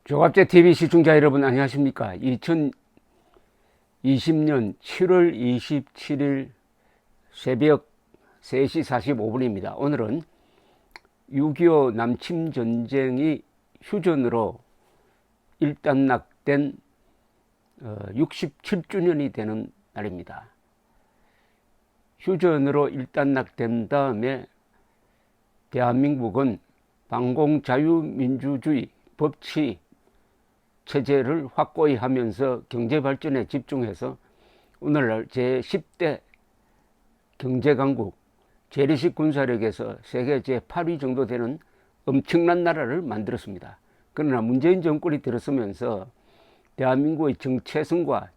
조갑제 TV 시청자 여러분 안녕하십니까? 2020년 7월 27일 새벽 3시 45분입니다. 오늘은 6.25 남침 전쟁이 휴전으로 일단락된 67주년이 되는 날입니다. 휴전으로 일단락된 다음에 대한민국은 반공자유민주주의 법치 체제를 확고히 하면서 경제발전에 집중해서 오늘날 제10대 경제강국 재래식 군사력에서 세계 제8위 정도 되는 엄청난 나라를 만들었습니다. 그러나 문재인 정권이 들어서면서 대한민국의 정체성과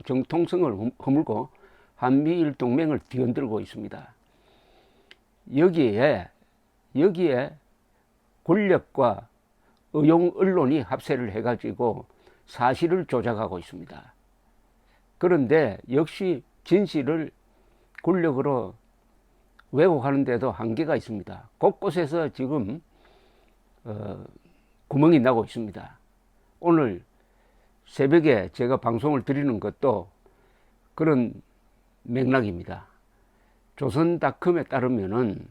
정통성을 허물고 한미일 동맹을 뒤흔들고 있습니다. 여기에 권력과 의용 언론이 합세를 해가지고 사실을 조작하고 있습니다. 그런데 역시 진실을 권력으로 왜곡하는 데도 한계가 있습니다. 곳곳에서 지금 구멍이 나고 있습니다. 오늘 새벽에 제가 방송을 드리는 것도 그런 맥락입니다. 조선닷컴에 따르면은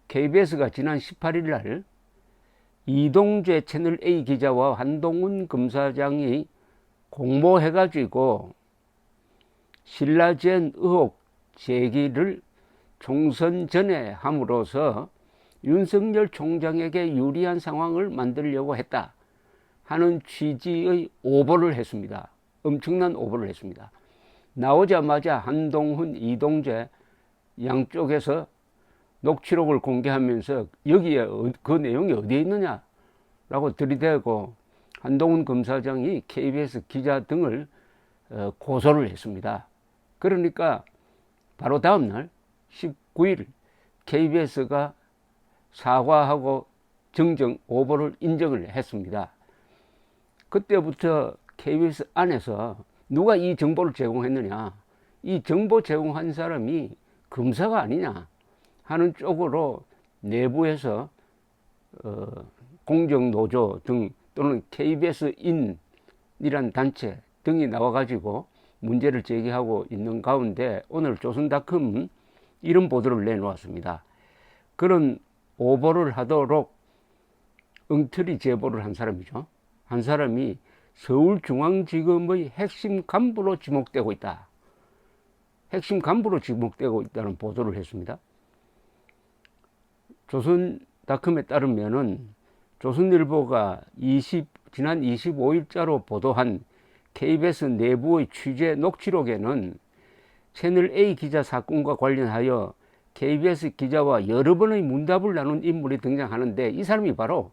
KBS가 지난 18일 날 이동재 채널A 기자와 한동훈 검사장이 공모해가지고 신라젠 의혹 제기를 총선 전에 함으로써 윤석열 총장에게 유리한 상황을 만들려고 했다 하는 취지의 오보를 했습니다. 엄청난 오보를 했습니다. 나오자마자 한동훈, 이동재 양쪽에서 녹취록을 공개하면서 여기에 그 내용이 어디에 있느냐라고 들이대고 한동훈 검사장이 KBS 기자 등을 고소를 했습니다. 그러니까 바로 다음날 19일 KBS가 사과하고 정정 오보를 인정을 했습니다. 그때부터 KBS 안에서 누가 이 정보를 제공했느냐, 이 정보 제공한 사람이 검사가 아니냐 하는 쪽으로 내부에서 공정노조 등 또는 KBS인이란 단체 등이 나와가지고 문제를 제기하고 있는 가운데 오늘 조선닷컴은 이런 보도를 내놓았습니다. 그런 오보를 하도록 엉터리 제보를 한 사람이죠. 한 사람이 서울중앙지검의 핵심 간부로 지목되고 있다. 핵심 간부로 지목되고 있다는 보도를 했습니다. 조선닷컴에 따르면은 조선일보가 지난 25일자로 보도한 KBS 내부의 취재 녹취록에는 채널A 기자 사건과 관련하여 KBS 기자와 여러 번의 문답을 나눈 인물이 등장하는데 이 사람이 바로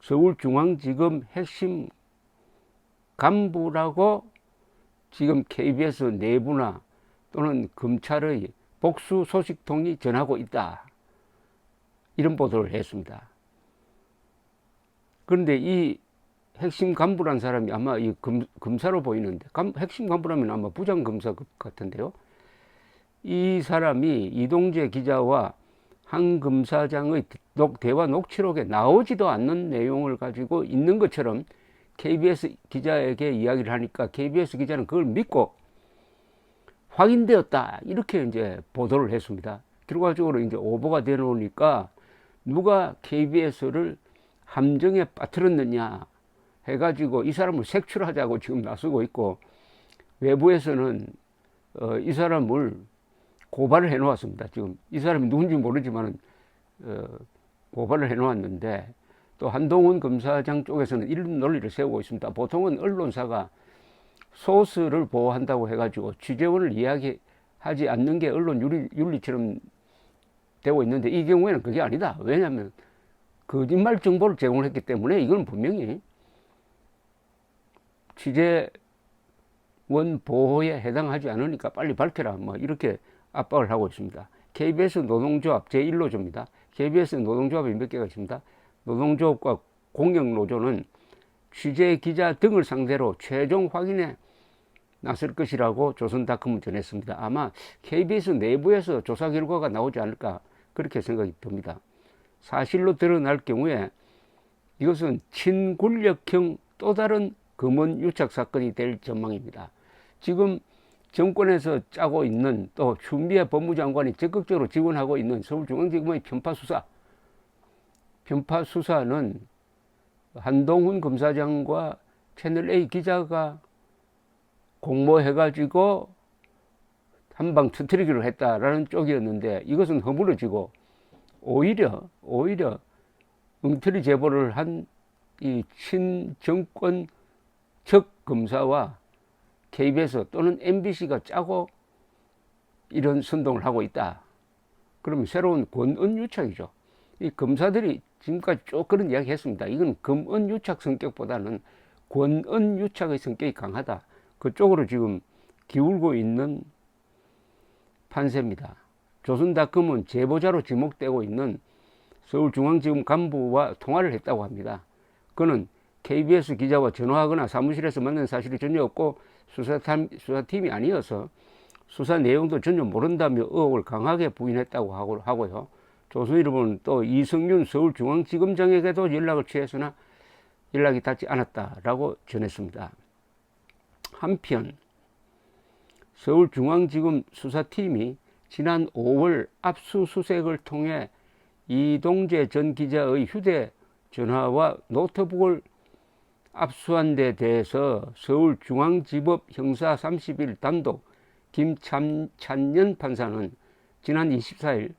서울중앙지검 핵심 간부라고 지금 KBS 내부나 또는 검찰의 복수 소식통이 전하고 있다. 이런 보도를 했습니다. 그런데 이 핵심 간부란 사람이 아마 이 검사로 보이는데 핵심 간부라면 아마 부장검사 같은데요. 이 사람이 이동재 기자와 한 검사장의 대화 녹취록에 나오지도 않는 내용을 가지고 있는 것처럼 KBS 기자에게 이야기를 하니까 KBS 기자는 그걸 믿고 확인되었다 이렇게 이제 보도를 했습니다. 결과적으로 이제 오보가 되놓으니까 누가 KBS를 함정에 빠뜨렸느냐 해가지고 이 사람을 색출하자고 지금 나서고 있고 외부에서는 이 사람을 고발을 해놓았습니다. 지금 이 사람이 누군지 모르지만 고발을 해놓았는데 또 한동훈 검사장 쪽에서는 이런 논리를 세우고 있습니다. 보통은 언론사가 소스를 보호한다고 해가지고 취재원을 이야기하지 않는 게 언론 윤리처럼 되고 있는데 이 경우에는 그게 아니다. 왜냐하면 거짓말 정보를 제공을 했기 때문에 이건 분명히 취재원 보호에 해당하지 않으니까 빨리 밝혀라 뭐 이렇게 압박을 하고 있습니다. KBS 노동조합 제1노조입니다. KBS 노동조합이 몇 개가 있습니다. 노동조합과 공영노조는 취재 기자 등을 상대로 최종 확인에 나설 것이라고 조선닷컴은 전했습니다. 아마 KBS 내부에서 조사 결과가 나오지 않을까 그렇게 생각이 듭니다. 사실로 드러날 경우에 이것은 친권력형 또 다른 검언 유착 사건이 될 전망입니다. 지금 정권에서 짜고 있는, 또 추미애 법무장관이 적극적으로 지원하고 있는 서울중앙지검의 편파 수사는 한동훈 검사장과 채널A 기자가 공모해가지고 한방 터뜨리기로 했다라는 쪽이었는데, 이것은 허물어지고 오히려 엉터리 제보를 한 이 친정권 적 검사와 KBS 또는 MBC가 짜고 이런 선동을 하고 있다. 그러면 새로운 권언유착이죠. 이 검사들이 지금까지 쭉 그런 이야기 했습니다. 이건 검언유착 성격보다는 권언유착의 성격이 강하다. 그쪽으로 지금 기울고 있는 판세입니다. 조선닷컴은 제보자로 지목되고 있는 서울중앙지검 간부와 통화를 했다고 합니다. 그는 KBS 기자와 전화하거나 사무실에서 만난 사실이 전혀 없고 수사팀이 아니어서 수사 내용도 전혀 모른다며 의혹을 강하게 부인했다고 하고요. 조선일보는 또 이성윤 서울중앙지검장에게도 연락을 취했으나 연락이 닿지 않았다라고 전했습니다. 한편 서울중앙지검 수사팀이 지난 5월 압수수색을 통해 이동재 전 기자의 휴대전화와 노트북을 압수한 데 대해서 서울중앙지법 형사 31 단독 김찬년 판사는 지난 24일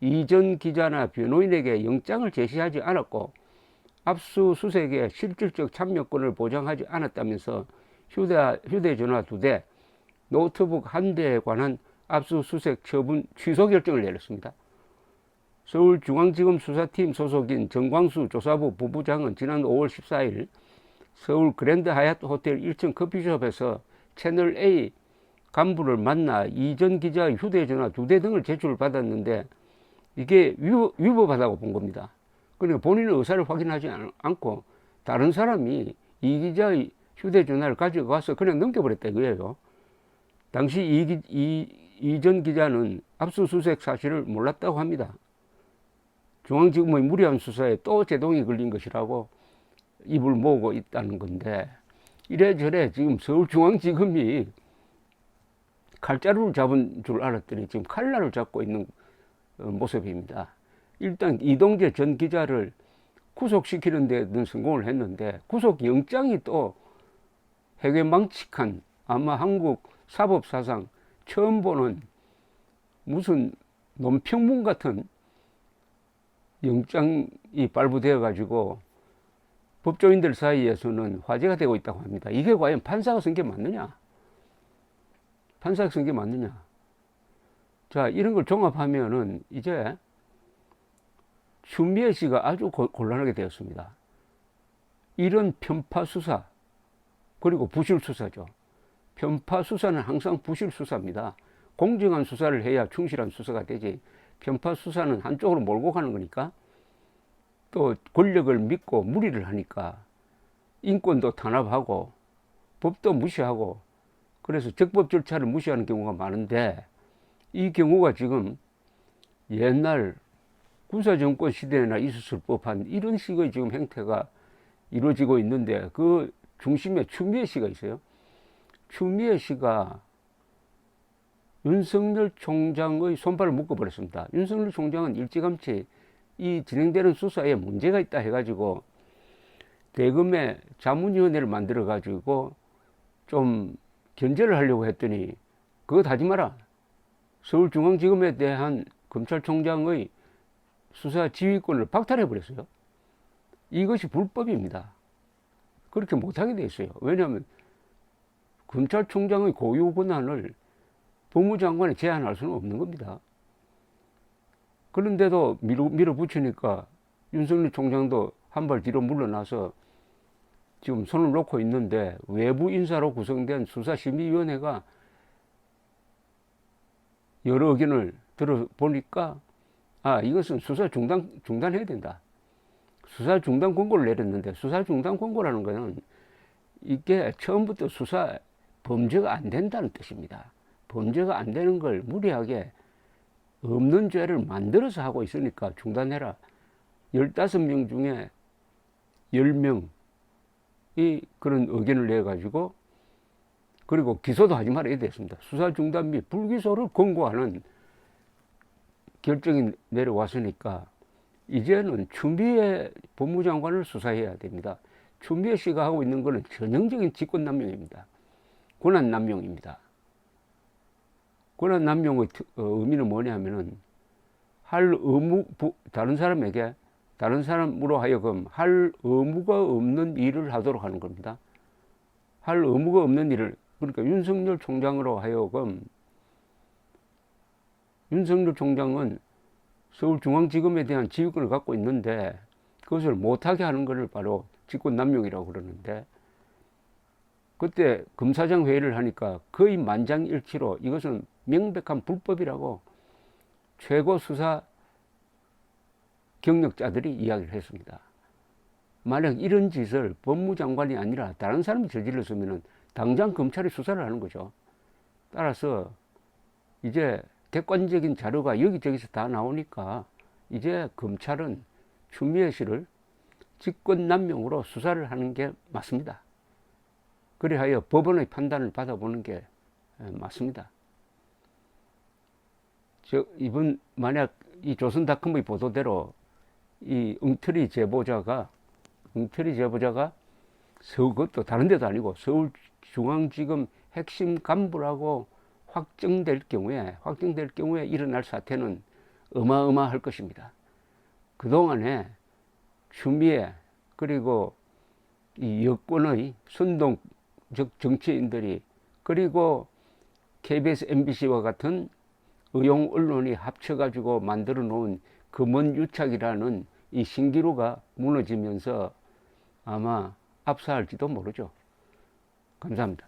이 전 기자나 변호인에게 영장을 제시하지 않았고 압수수색에 실질적 참여권을 보장하지 않았다면서 휴대전화 2대, 노트북 1대에 관한 압수수색 처분 취소 결정을 내렸습니다. 서울중앙지검 수사팀 소속인 정광수 조사부 부부장은 지난 5월 14일 서울 그랜드 하얏 호텔 1층 커피숍에서 채널A 간부를 만나 이 전 기자의 휴대전화 2대 등을 제출받았는데 이게 위법하다고 본 겁니다. 그러니까 본인의 의사를 확인하지 않고 다른 사람이 이 기자의 휴대전화를 가져가서 그냥 넘겨버렸다 이거예요. 당시 이 전 기자는 압수수색 사실을 몰랐다고 합니다. 중앙지검의 무리한 수사에 또 제동이 걸린 것이라고 입을 모으고 있다는 건데, 이래저래 지금 서울중앙지검이 칼자루를 잡은 줄 알았더니 지금 칼날을 잡고 있는 모습입니다. 일단 이동재 전 기자를 구속시키는 데는 성공을 했는데 구속영장이 또 해괴망측한, 아마 한국 사법사상 처음 보는 무슨 논평문 같은 영장이 발부되어 가지고 법조인들 사이에서는 화제가 되고 있다고 합니다. 이게 과연 판사가 쓴 게 맞느냐? 판사가 쓴 게 맞느냐? 자, 이런 걸 종합하면은 이제 추미애 씨가 아주 곤란하게 되었습니다. 이런 편파 수사, 그리고 부실 수사죠. 편파 수사는 항상 부실 수사입니다. 공정한 수사를 해야 충실한 수사가 되지, 편파 수사는 한쪽으로 몰고 가는 거니까, 또 권력을 믿고 무리를 하니까 인권도 탄압하고 법도 무시하고, 그래서 적법 절차를 무시하는 경우가 많은데, 이 경우가 지금 옛날 군사정권 시대나 있었을 법한 이런 식의 지금 행태가 이루어지고 있는데, 그 중심에 추미애 씨가 있어요. 추미애 씨가 윤석열 총장의 손발을 묶어버렸습니다. 윤석열 총장은 일찌감치 이 진행되는 수사에 문제가 있다 해가지고 대검의 자문위원회를 만들어가지고 좀 견제를 하려고 했더니, 그거 하지 마라. 서울중앙지검에 대한 검찰총장의 수사 지휘권을 박탈해버렸어요. 이것이 불법입니다. 그렇게 못하게 돼 있어요. 왜냐하면 검찰총장의 고유 권한을 법무장관이 제한할 수는 없는 겁니다. 그런데도 밀어붙이니까 윤석열 총장도 한 발 뒤로 물러나서 지금 손을 놓고 있는데, 외부 인사로 구성된 수사심의위원회가 여러 의견을 들어보니까 이것은 수사 중단해야 된다. 수사 중단 권고를 내렸는데, 수사 중단 권고라는 것은 이게 처음부터 수사 범죄가 안 된다는 뜻입니다. 범죄가 안 되는 걸 무리하게 없는 죄를 만들어서 하고 있으니까 중단해라. 15명 중에 10명이 그런 의견을 내가지고 그리고 기소도 하지 말아야 됐습니다. 수사 중단 및 불기소를 권고하는 결정이 내려왔으니까 이제는 추미애 법무장관을 수사해야 됩니다. 추미애 씨가 하고 있는 것은 전형적인 직권남용입니다. 권한남용입니다. 권한남용의 의미는 뭐냐면은 할 의무, 다른 사람에게 다른 사람으로 하여금 할 의무가 없는 일을 하도록 하는 겁니다. 할 의무가 없는 일을, 그러니까 윤석열 총장으로 하여금, 윤석열 총장은 서울중앙지검에 대한 지휘권을 갖고 있는데 그것을 못하게 하는 것을 바로 직권남용이라고 그러는데, 그때 검사장 회의를 하니까 거의 만장일치로 이것은 명백한 불법이라고 최고 수사 경력자들이 이야기를 했습니다. 만약 이런 짓을 법무장관이 아니라 다른 사람이 저질렀으면 당장 검찰이 수사를 하는 거죠. 따라서 이제 객관적인 자료가 여기저기서 다 나오니까 이제 검찰은 추미애 씨를 직권남용으로 수사를 하는 게 맞습니다. 그리하여 법원의 판단을 받아보는 게 맞습니다. 이번 만약 이 조선닷컴의 보도대로 이 엉터리 제보자가 그것도 다른 데도 아니고 서울중앙지검 핵심 간부라고 확정될 경우에 일어날 사태는 어마어마할 것입니다. 그동안에 추미애 그리고 이 여권의 선동적 정치인들이 그리고 KBS, MBC와 같은 의용 언론이 합쳐가지고 만들어 놓은 금원유착이라는 이 신기루가 무너지면서 아마 압사할지도 모르죠. 감사합니다.